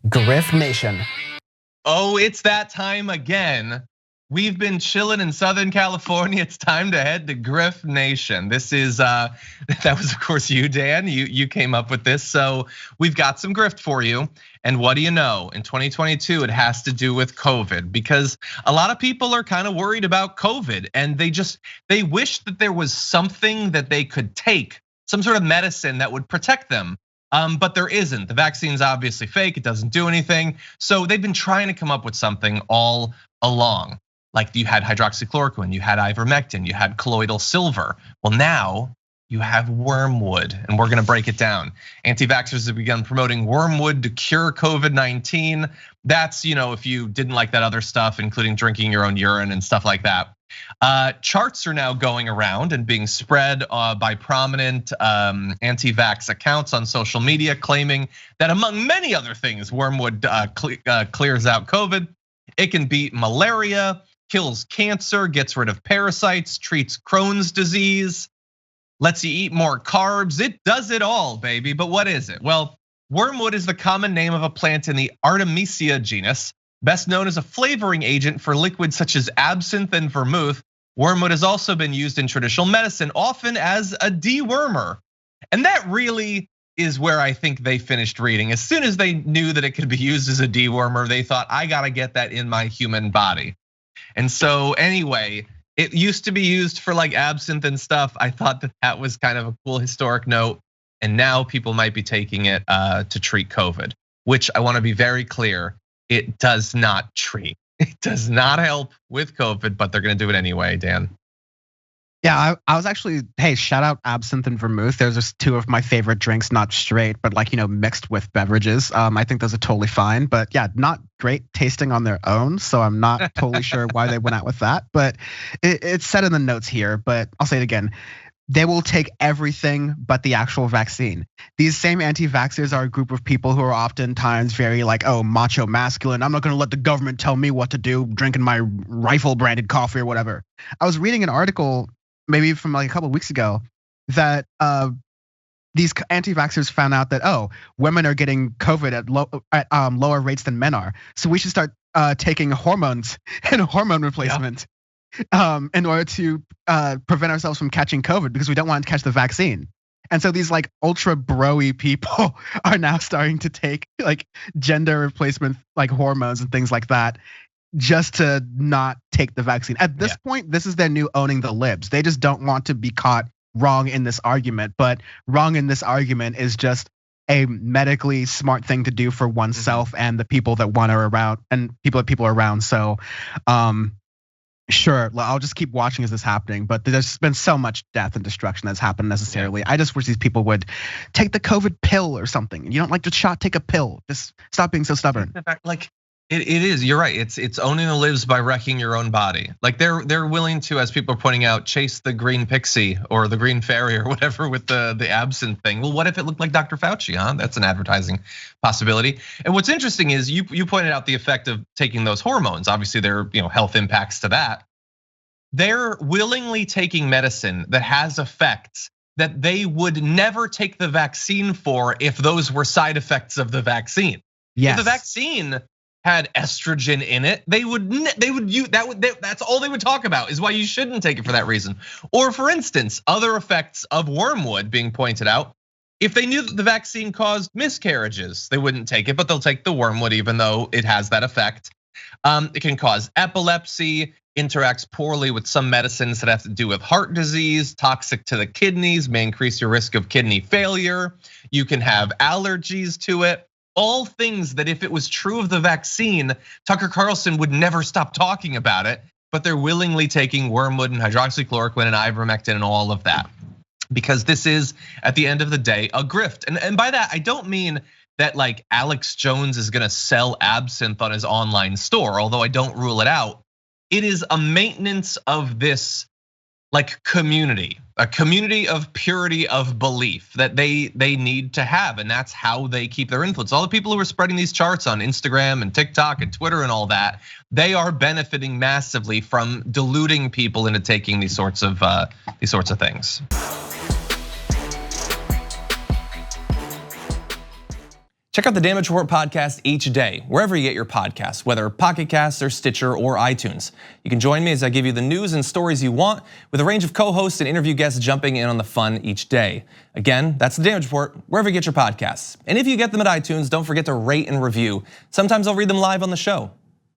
Griff Nation. Oh, it's that time again. We've been chilling in Southern California. It's time to head to Griff Nation. This is, that was of course you, Dan. You came up with this. So we've got some grift for you. And what do you know? In 2022, it has to do with COVID, because a lot of people are kind of worried about COVID, and they wish that there was something that they could take, some sort of medicine that would protect them. But there isn't. The vaccine's obviously fake. It doesn't do anything. So they've been trying to come up with something all along. Like you had hydroxychloroquine, you had ivermectin, you had colloidal silver. Well, now you have wormwood, and we're gonna break it down. Anti-vaxxers have begun promoting wormwood to cure COVID-19. That's, if you didn't like that other stuff, including drinking your own urine and stuff like that. Charts are now going around and being spread by prominent anti-vax accounts on social media, claiming that among many other things, wormwood clears out COVID. It can beat malaria, kills cancer, gets rid of parasites, treats Crohn's disease, lets you eat more carbs. It does it all, baby. But what is it? Well, wormwood is the common name of a plant in the Artemisia genus, best known as a flavoring agent for liquids such as absinthe and vermouth. Wormwood has also been used in traditional medicine, often as a dewormer. And that really is where I think they finished reading. As soon as they knew that it could be used as a dewormer, they thought, I gotta get that in my human body. And so anyway, it used to be used for like absinthe and stuff. I thought that was kind of a cool historic note. And now people might be taking it to treat COVID, which I wanna be very clear, it does not treat. It does not help with COVID, but they're gonna do it anyway, Dan. Yeah, I was actually, hey, shout out absinthe and vermouth. Those are two of my favorite drinks, not straight, but like, mixed with beverages. I think those are totally fine, but yeah, not great tasting on their own. So I'm not totally sure why they went out with that, but it's said in the notes here, but I'll say it again. They will take everything but the actual vaccine. These same anti-vaxxers are a group of people who are oftentimes very like, oh, macho masculine. I'm not gonna let the government tell me what to do, drinking my rifle branded coffee or whatever. I was reading an article maybe from like a couple of weeks ago that these anti-vaxxers found out that, women are getting COVID at lower rates than men are. So we should start taking hormones and a hormone replacement. In order to prevent ourselves from catching COVID, because we don't want to catch the vaccine. And so these like ultra bro-y people are now starting to take like gender replacement, like hormones and things like that, just to not take the vaccine. At this point, this is their new owning the libs. They just don't want to be caught wrong in this argument, but wrong in this argument is just a medically smart thing to do for oneself and the people that want are around and people are around. So, sure, I'll just keep watching as this happening, but there's been so much death and destruction that's happened necessarily. I just wish these people would take the COVID pill or something. You don't like the shot, take a pill. Just stop being so stubborn. Like it is, you're right. It's owning the libs by wrecking your own body. Like they're willing to, as people are pointing out, chase the green pixie or the green fairy or whatever with the absinthe thing. Well, what if it looked like Dr. Fauci, huh? That's an advertising possibility. And what's interesting is you pointed out the effect of taking those hormones. Obviously there are health impacts to that. They're willingly taking medicine that has effects that they would never take the vaccine for if those were side effects of the vaccine. Yes. If the vaccine had estrogen in it, that's all they would talk about, is why you shouldn't take it for that reason. Or for instance, other effects of wormwood being pointed out. If they knew that the vaccine caused miscarriages, they wouldn't take it, but they'll take the wormwood even though it has that effect. It can cause epilepsy, interacts poorly with some medicines that have to do with heart disease, toxic to the kidneys, may increase your risk of kidney failure. You can have allergies to it. All things that if it was true of the vaccine, Tucker Carlson would never stop talking about it, but they're willingly taking wormwood and hydroxychloroquine and ivermectin and all of that. Because this is, at the end of the day, a grift. And by that, I don't mean that like Alex Jones is gonna sell absinthe on his online store, although I don't rule it out. It is a maintenance of this like community, a community of purity of belief that they need to have, and that's how they keep their influence. All the people who are spreading these charts on Instagram and TikTok and Twitter and all that, they are benefiting massively from deluding people into taking these sorts of things. Check out the Damage Report podcast each day, wherever you get your podcasts, whether Pocket Casts or Stitcher or iTunes. You can join me as I give you the news and stories you want, with a range of co-hosts and interview guests jumping in on the fun each day. Again, that's the Damage Report, wherever you get your podcasts. And if you get them at iTunes, don't forget to rate and review. Sometimes I'll read them live on the show.